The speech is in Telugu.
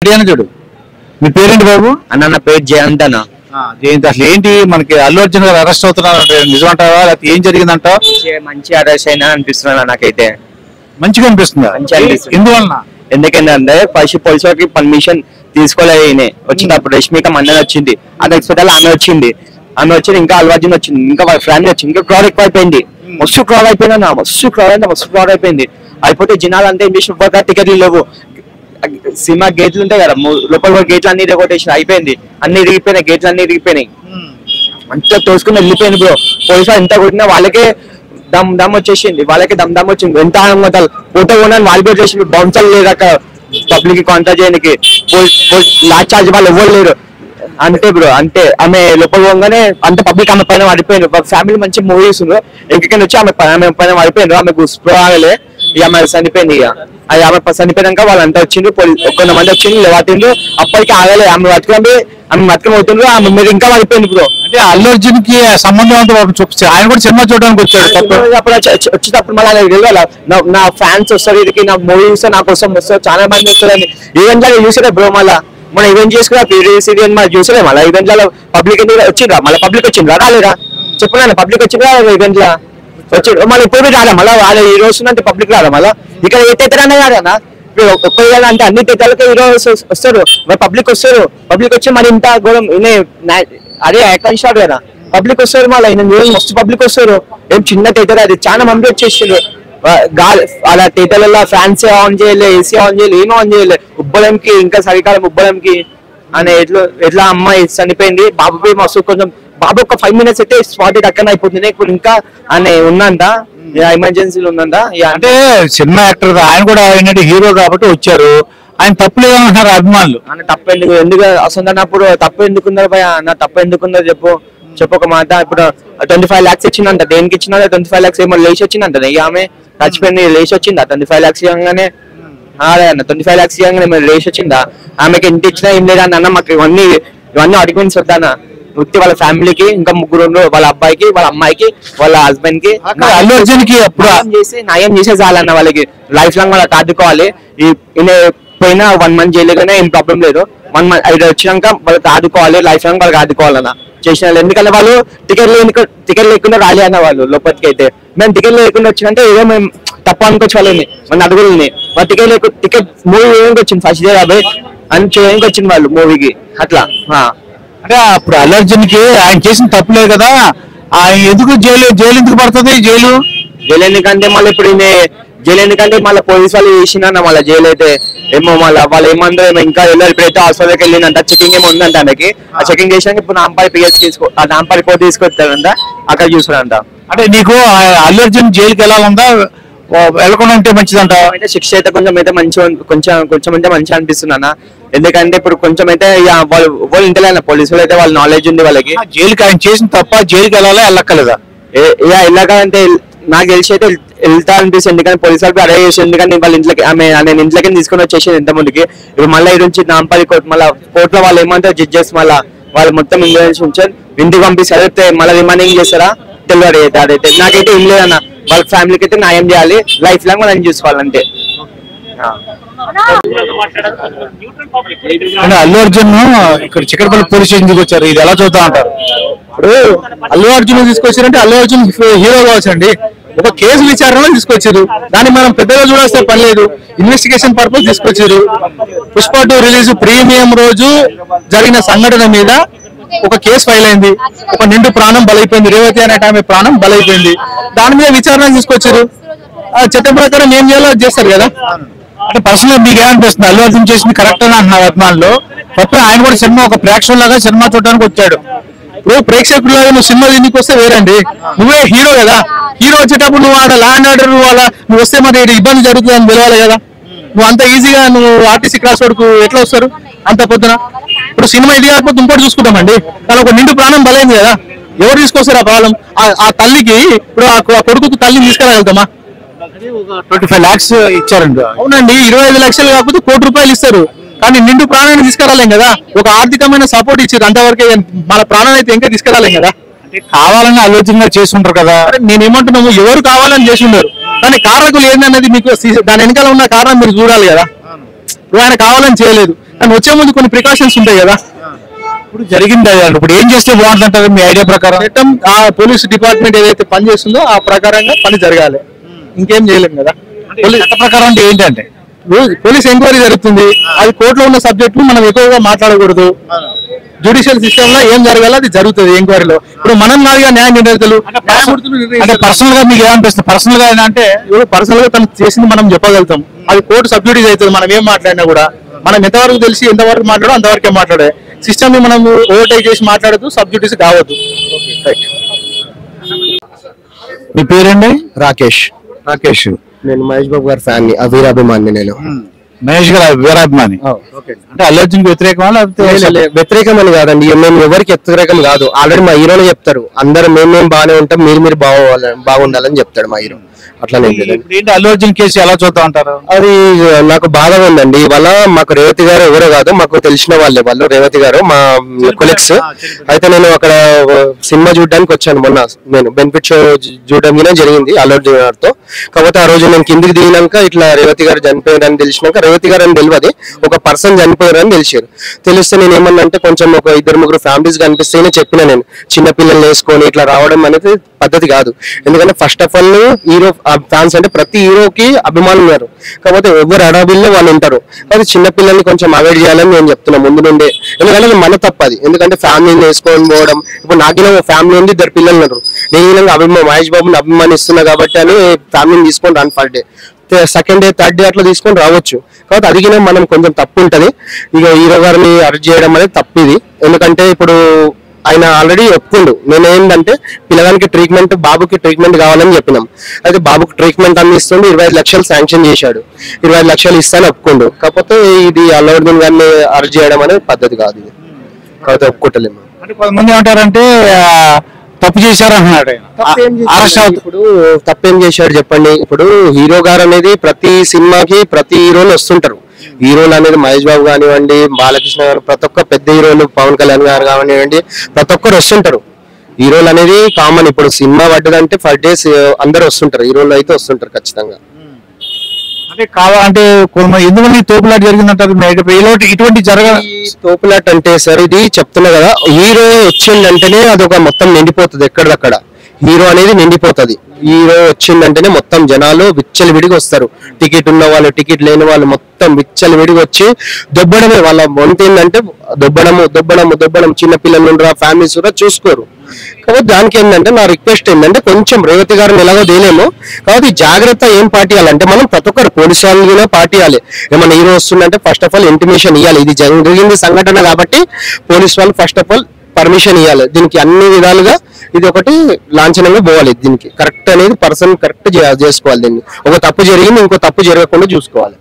చూడు మీ పేరేంటి బాబు? అన్న నా పేరు జయంత్ అన్న. జయంత్, అసలు ఏంటి మనకి అల్లు అర్జున్ గారు అరెస్ట్ అవుతున్నారు, నిజమంటావా లేకపోతే ఏం జరిగిందంటావు? మంచి అరెస్ట్ అయినా అనిపిస్తున్నా నాకైతే. మంచిగా అనిపిస్తుందా? ఎందువలన? ఎందుకంటే ఫస్ట్ పోలీసు వాళ్ళకి పర్మిషన్ తీసుకోలేదు. వచ్చినప్పుడు రష్మిక మందన్ వచ్చింది, అది ఎక్స్పెక్ట్ ఆమె వచ్చింది, ఇంకా అల్లు అర్జున్ వచ్చింది, ఇంకా వాళ్ళ ఫ్యామిలీ వచ్చింది, ఇంకా క్రౌడ్ ఎక్కువ అయిపోయింది. మస్తు క్రౌడ్ అయిపోయింది, మస్తు క్రౌడ్ అయిపోయింది. అయిపోతే జనాలు అంతా ఏం చేసిన టికెట్లు లేవు. సినిమా గేట్లు ఉంటాయి కదా, లోపల గేట్లు అన్ని కొట్టేసి అయిపోయింది, అన్ని ఇరిగిపోయినాయి, గేట్లు అన్ని ఇరిగిపోయినాయి, అంతా తోసుకుని వెళ్ళిపోయింది బ్రో. పోలీసు ఎంత కొట్టినా వాళ్ళకే దమ్ వచ్చేసింది, దమ్ వచ్చింది. ఎంత ఫోటో కొనని వాళ్ళు కూడా చేసింది. బౌన్సర్ లేదు అక్కడ పబ్లిక్ కాంటాక్ట్ చేయడానికి, లాస్ట్ చార్జ్ వాళ్ళు ఎవరు లేరు. అంతే బ్రో, అంతే. ఆమె లోపల పోగానే అంత పబ్లిక్ ఆమె పైన పడిపోయింది. ఫ్యామిలీ మంచి మూవీస్ ఇంకెక్కడ వచ్చి ఆమె పైన పడిపోయింది. ఆమె గుస్పోలే, ఆమె చనిపోయింది. ఇక అది ఆమె చనిపోయినాక వాళ్ళంతా వచ్చిండ్రు, కొంతమంది వచ్చిండ్రు, లేవాతిండ్రు. అప్పటికి ఆగలేదు, ఆమె బతుకం అవుతుండ్రు, ఆమె మీద ఇంకా పడిపోయింది బ్రో. అంటే అల్లు అర్జున్ కి సంబంధం అంతా చూపించారు, ఆయన కూడా సినిమా చూడడానికి వచ్చాడు. వచ్చేటప్పుడు మళ్ళీ తెలియాలి, నా ఫ్యాన్స్ వస్తారు, ఇది నా మూవీ చూస్తే నా కోసం వస్తారు, చాలా మంది వస్తారని ఈవెంట్ లాగా చూసారా బ్రో. మళ్ళీ మనం ఈవెంట్ చేసుకున్నా సీరియల్ మళ్ళీ చూసలే, మళ్ళీ ఈవెంట్ లలో పబ్లిక్ ఎందుకు వచ్చిండ్రా, మళ్ళీ పబ్లిక్ వచ్చిండ్రా రాలేరా చెప్పున్నా, పబ్లిక్ వచ్చిండ్రా ఈవెంట్ లా వచ్చి మళ్ళీ ఇప్పుడు రాలే, మళ్ళీ వాళ్ళ ఈ రోజు పబ్లిక్ రాదా, మళ్ళీ ఇక్కడ ఏ తెత్తరానే కాదన్నా ఒక్క అంటే అన్ని తెత్తలకి ఈ రోజు వస్తారు, పబ్లిక్ వస్తారు. పబ్లిక్ వచ్చి మరి ఇంత ఘోరం అదే యాక్షన్ షాట్ కదా, పబ్లిక్ వస్తారు, మళ్ళీ మస్తు పబ్లిక్ వస్తారు. ఏం చిన్న థియేటర్ అది, చాలా మంది వచ్చేసారు. అలా థియేటర్లలో ఫ్యాన్స్ ఆన్ చేయలే, ఏసీ ఆన్ చేయలే, ఏమీ ఆన్ చేయలే. ఉబ్బలంకి ఇంకా చలికాలం ఉబ్బలంకి అని ఎట్లా అమ్మాయి చనిపోయింది. బాబుకి మస్తు కొంచెం, బాబు ఒక 5 minutes అయితే స్పాట్ అక్కడ అయిపోతుంది. ఇప్పుడు ఇంకా అని ఉందంట, ఎమర్జెన్సీలో ఉందంట. అంటే సినిమా యాక్టర్ ఆయన కూడా ఏంటంటే హీరో కాబట్టి వచ్చారు, ఆయన తప్పు లేదంటున్నారు అభిమానులు. అన్న తప్పు ఎందుకు అసలు అన్నప్పుడు తప్పు ఎందుకున్నారు భయ, నా తప్పు ఎందుకుందో చెప్పు ఒక మాట. ఇప్పుడు 25 lakhs ఇచ్చిందంట, దేనికి ఇచ్చిన 25 lakhs ఏమో లేచి వచ్చిందంట. ఆమె చచ్చిపోయింది, లేచి వచ్చిందా 25 lakhs ఇవ్వగానే? అదే అన్న 25 lakhs ఇవ్వగానే మరి లేచి వచ్చిందా? ఆమెకి ఇంటి ఇచ్చినా ఏం లేదా అన్న, మాకు ఇవన్నీ ఆర్గ్యుమెంట్స్ వద్దానా. వృత్తి వాళ్ళ ఫ్యామిలీకి ఇంకా ముగ్గురు, వాళ్ళ అబ్బాయికి, వాళ్ళ అమ్మాయికి, వాళ్ళ హస్బెండ్ కి, అల్లు అర్జున్ కి న్యాయం చేసే చాలన్న. వాళ్ళకి లైఫ్ లాంగ్ వాళ్ళకి ఆదుకోవాలి. పోయినా 1 month జైలుగానే ఏం ప్రాబ్లం లేదు. 1 month అది వచ్చినాక వాళ్ళకి ఆదుకోవాలి, లైఫ్ లాంగ్ వాళ్ళకి ఆదుకోవాలన్న చేసిన. ఎందుకంటే వాళ్ళు టికెట్ లేకుండా రాలే అన్న, వాళ్ళు లోపలికి అయితే. మేము టికెట్ లేకుండా వచ్చినంటే ఏదో మేము తప్ప అనుకోవచ్చు వాళ్ళని, మన అడుగులని. వాళ్ళ టికెట్ మూవీ వేయడానికి వచ్చింది, ఫస్ట్ డే అబ్బాయి అని చేయడానికి వచ్చింది వాళ్ళు మూవీకి. అట్లా అంటే అప్పుడు అల్లు అర్జున్ కి ఆయన చేసిన తప్పులేదు కదా, ఆయన ఎందుకు జైలు ఎందుకు పడుతుంది? జైలు ఎందుకంటే మళ్ళీ ఇప్పుడు జైలు ఎందుకంటే మళ్ళీ పోలీసు వాళ్ళు చేసిందన్న, మళ్ళీ జైలు అయితే ఏమో మళ్ళీ వాళ్ళు ఏమంటారు, ఇంకా వెళ్ళారు. ఇప్పుడైతే హాస్పిటల్కి వెళ్ళిందంట, చెకింగ్ ఏమో ఉందంట ఆమెకి. ఆ చెకింగ్ చేసినాక ఇప్పుడు నాంపల్లి పిఎస్ నాంపల్లి కోర్టు తీసుకొస్తారంట, అక్కడ చూసారంట. అంటే నీకు అల్లు అర్జున్ జైలుకి వెళ్ళాలందా, వెళ్ళకుండా ఉంటే మంచిదంట? అయితే శిక్ష అయితే కొంచెం అయితే మంచిగా అనిపిస్తుంది అన్న. ఎందుకంటే ఇప్పుడు కొంచెం అయితే వాళ్ళు ఇంటలేన పోలీసులు అయితే వాళ్ళ నాలెడ్జ్ ఉంది వాళ్ళకి. జైలుకి ఆయన చేసిన తప్ప జైలుకి వెళ్ళాలా వెళ్ళక్కలేదా? వెళ్ళకంటే నాకు తెలిసి అయితే వెళ్తా అనిపిస్తుంది. ఎందుకంటే పోలీసు వాళ్ళకి అరెస్ట్ చేసి, ఎందుకంటే వాళ్ళ ఇంట్లోకి నేను ఇంట్లోకి తీసుకొని వచ్చేసింది ఎంత ముందుకి. ఇప్పుడు మళ్ళీ ఇది నుంచి నాంపల్లి కోర్టు, మళ్ళీ కోర్టులో వాళ్ళు ఏమంటారు జడ్జెస్, మళ్ళీ వాళ్ళు మొత్తం ఇంగ్లీష్ ఉంచారు, ఇంటికి పంపిస్తారు. అయితే మళ్ళీ రిమైనింగ్ చేస్తారా తెలియదు. అయితే అదైతే నాకైతే ఏం లేదన్న, వాళ్ళ ఫ్యామిలీకి అయితే న్యాయం చేయాలి, లైఫ్ లాంగ్ మనం చూసుకోవాలంటే. అల్లు అర్జున్ ఇక్కడ చిక్కడపల్లి పోలీస్ స్టేషన్ వచ్చారు, ఇది ఎలా చూద్దాం అంటారు? ఇప్పుడు అల్లు అర్జున్ తీసుకొచ్చారంటే అల్లు అర్జున్ హీరో కావచ్చండి, ఒక కేసు విచారణలో తీసుకొచ్చారు. దాన్ని మనం పెద్దగా చూడాల్సిన పని లేదు, ఇన్వెస్టిగేషన్ పర్పస్ తీసుకొచ్చారు. పుష్ప 2 రిలీజ్ ప్రీమియం రోజు జరిగిన సంఘటన మీద ఒక కేసు ఫైల్ అయింది, ఒక నిండు ప్రాణం బలైపోయింది, రేవతి అనే ఆమె ప్రాణం బలైపోయింది. దాని మీద విచారణ తీసుకొచ్చారు. ఆ చట్టం ప్రకారం ఏం చేయాలో చేస్తారు కదా. అంటే పర్సనల్ మీకు ఏమనిపిస్తుంది, అల్లు అర్జున్ చేసింది కరెక్ట్ అని అంటున్నారు అభిమానులు? తప్ప ఆయన కూడా సినిమా ఒక ప్రేక్షకులాగా సినిమా చూడడానికి వచ్చాడు. ఇప్పుడు ప్రేక్షకులాగా నువ్వు సినిమా దీనికి వస్తే వేరండి, నువ్వే హీరో కదా. హీరో వచ్చేటప్పుడు నువ్వు ఆడ లా అండ్ ఆర్డర్ నువ్వు వస్తే మరి ఇబ్బంది జరుగుతుందని తెలవాలి కదా. నువ్వు అంత ఈజీగా నువ్వు ఆర్టీసీ క్రాస్ వరకు ఎట్లా వస్తారు అంత పొద్దున? ఇప్పుడు సినిమా ఇది కాకపోతే ఇంకోటి చూసుకుంటామండి, కానీ ఒక నిండు ప్రాణం బలైంది కదా, ఎవరు తీసుకొస్తారు ఆ ప్రాబ్లం? ఆ తల్లికి ఇప్పుడు ఆ కొడుకు తల్లిని తీసుకెళ్ళగలుగుతామా? 25 lakhs ఇచ్చారండి. అవునండి, 25 లక్షలు కాకపోతే ₹1 కోటి ఇస్తారు, కానీ నిండు ప్రాణాన్ని తీసుకురాలేం కదా. ఒక ఆర్థికమైన సపోర్ట్ ఇచ్చారు అంతవరకే, మన ప్రాణాన్ని అయితే ఇంకా తీసుకురాలేం కదా. కావాలని అల్లు అర్జున్ గారు చేస్తుంటారు కదా. నేనేమంటున్నాము, ఎవరు కావాలని చేసి ఉండరు, కానీ కారకులు ఏందనేది మీకు దాని వెనకాల ఉన్న కారణం మీరు చూడాలి కదా. ఆయన కావాలని చేయలేదు, కానీ వచ్చే ముందు కొన్ని ప్రికాషన్స్ ఉంటాయి కదా. ఇప్పుడు జరిగింది అదే. ఇప్పుడు ఏం చేస్తే బాగుంటుంటారు మీ ఐడియా ప్రకారం? చట్టం ఆ పోలీస్ డిపార్ట్మెంట్ ఏదైతే పని చేస్తుందో ఆ ప్రకారంగా పని జరగాలి, ఇంకేం చేయలేము కదా. చట్ట ప్రకారం అంటే ఏంటంటే పోలీస్ ఎంక్వైరీ జరుగుతుంది, అది కోర్టులో ఉన్న సబ్జెక్టులు మనం ఎక్కువగా మాట్లాడకూడదు. జ్యుడిషియల్ సిస్టమ్ లో ఏం జరగాలో అది జరుగుతుంది ఎంక్వైరీలో. ఇప్పుడు మనం నాలుగా న్యాయ నిర్ణేతలు అంటే పర్సనల్ గా మీకు ఏమనిపిస్తుంది? పర్సనల్ గా అంటే ఇప్పుడు పర్సనల్ గా తను చేసింది మనం చెప్పగలుగుతాం, అది కోర్టు సబ్జుడిస్ అవుతుంది. మనం ఏం మాట్లాడినా కూడా మనం ఎంతవరకు తెలిసి ఎంతవరకు మాట్లాడో అంతవరకే మాట్లాడే సిస్టమ్ ని మనం ఓవర్టేక్ చేసి మాట్లాడద్దు, సబ్జుడిస్ కావద్దు. మీ పేరండి? రాకేష్. రాకేష్. నేను మహేష్ బాబు గారి ఫ్యాన్, వీరాభిమాని. నేను మహేష్ గారు వీరాభిమాని. అంటే అల్లు అర్జున్ కి వ్యతిరేకమా లేకపోతే? వ్యతిరేకం అని కాదండి, మేము ఎవరికి వ్యతిరేకం కాదు. ఆల్రెడీ మా హీరోనే చెప్తారు, అందరూ మేము బాగానే ఉంటాం, మీరు బాగుండాలని చెప్తాడు మా హీరో. అట్లానే ఏంటి అల్లు అర్జున్ కేసు ఎలా చూద్దాం అంటారు? అది నాకు బాధగా ఉందండి. ఇవాళ మాకు రేవతి గారు ఎవరో కాదు, మాకు తెలిసిన వాళ్ళే వాళ్ళు. రేవతి గారు మా కొలీగ్స్. అయితే నేను అక్కడ సినిమా చూడడానికి వచ్చాను మొన్న. నేను బెనిఫిట్ షో చూడడం జరిగింది అల్లు అర్జున్ గారితో. కాకపోతే ఆ రోజు నేను కిందికి దిగినాక ఇట్లా రేవతి గారు చనిపోయారని తెలిసినాక, రేవతి గారు అని తెలియదు, ఒక పర్సన్ చనిపోయారని తెలిసారు. తెలిస్తే నేను ఏమన్నా అంటే కొంచెం ఒక 2-3 ఫ్యామిలీస్ కనిపిస్తేనే చెప్పిన, నేను చిన్నపిల్లలు వేసుకొని ఇట్లా రావడం అనేది పద్ధతి కాదు. ఎందుకంటే first of all hero fans అంటే ప్రతి హీరోకి అభిమానులు ఉన్నారు, కాకపోతే ఎవరు అడాబిల్లో వాళ్ళు ఉంటారు. కాబట్టి చిన్నపిల్లల్ని కొంచెం అవాయిడ్ చేయాలని నేను చెప్తున్నా ముందు నుండే. ఎందుకంటే అది మన తప్పది. ఎందుకంటే ఫ్యామిలీని వేసుకొని పోవడం, ఇప్పుడు నాకిన ఫ్యామిలీ ఉంది, 2 పిల్లలు ఉన్నారు. నేను మహేష్ బాబుని అభిమానిస్తున్నా కాబట్టి అని ఫ్యామిలీని తీసుకొని రాను. First day, second day, third day అట్లా తీసుకొని రావచ్చు. కాబట్టి అడిగినా మనం కొంచెం తప్పు ఉంటది. ఇక హీరో గారిని అరెస్ట్ చేయడం అనేది తప్పు ఇది. ఎందుకంటే ఇప్పుడు ఆయన ఆల్రెడీ ఒప్పుకుండు. నేను ఏంటంటే పిల్లగానికి ట్రీట్మెంట్, బాబుకి ట్రీట్మెంట్ కావాలని చెప్పినాం. అయితే బాబుకి ట్రీట్మెంట్ అందిస్తుండే 25 లక్షలు శాంక్షన్ చేశాడు. 25 లక్షలు ఇస్తాను ఒప్పుకుండు. కాకపోతే ఇది అల్లు అర్జున్ గారిని అరెస్ట్ చేయడం అనేది పద్ధతి కాదు ఇది. కాకపోతే ఒప్పుకుంటలేము. అంటే కొంతమంది ఏమంటారంటే తప్పు చేశారు అన్నాడు. ఇప్పుడు తప్పేం చేశాడు చెప్పండి. ఇప్పుడు హీరో గారు అనేది ప్రతి సినిమాకి ప్రతి హీరోలు వస్తుంటారు. హీరోలు అనేది మహేష్ బాబు కానివ్వండి, బాలకృష్ణ గారు, ప్రతి ఒక్క పెద్ద హీరోలు, పవన్ కళ్యాణ్ గారు కానివ్వండి, ప్రతి ఒక్కరు వస్తుంటారు. హీరోలు అనేది కామన్. ఇప్పుడు సినిమా పడ్డదంటే ఫర్ డేస్ అందరు వస్తుంటారు, హీరోలు అయితే వస్తుంటారు ఖచ్చితంగా. అంటే కావాలంటే ఎందుకంటే తోపులాట జరిగిందంటారు. ఇటువంటి జరగాలి. తోపులాట అంటే సార్ ఇది చెప్తున్నా కదా, హీరో వచ్చిందంటేనే అదొక మొత్తం నిండిపోతుంది. ఎక్కడిదక్కడ హీరో అనేది నిండిపోతుంది. హీరో వచ్చిందంటేనే మొత్తం జనాలు విచ్చలు విడిగి వస్తారు. టికెట్ ఉన్న వాళ్ళు, టికెట్ లేని వాళ్ళు మొత్తం విచ్చలు విడిగి వచ్చి దొబ్బడమే. వాళ్ళ వంత ఏంటంటే దొబ్బడం. చిన్న పిల్లలు ఉండరు, ఫ్యామిలీస్ కూడా చూసుకోరు. కాబట్టి దానికి ఏంటంటే నా రిక్వెస్ట్ ఏంటంటే కొంచెం రేవతి గారిని ఎలాగో దేలేము. కాబట్టి జాగ్రత్త ఏం పాటియాలంటే మనం ప్రతి ఒక్కరు పోలీసు వాళ్ళు పాటియాలి. ఏమైనా హీరో వస్తుందంటే ఫస్ట్ ఆఫ్ ఆల్ ఇంటిమేషన్ ఇవ్వాలి. ఇది జరిగింది సంఘటన కాబట్టి పోలీసు వాళ్ళు ఫస్ట్ ఆఫ్ ఆల్ పర్మిషన్ ఇవ్వాలి. దీనికి అన్ని విధాలుగా ఇది ఒకటి లాంఛనంగా పోవాలి. దీనికి కరెక్ట్ అనేది పర్సన్ కరెక్ట్ చేసుకోవాలి. దీన్ని ఒక తప్పు జరిగింది, ఇంకో తప్పు జరగకుండా చూసుకోవాలి.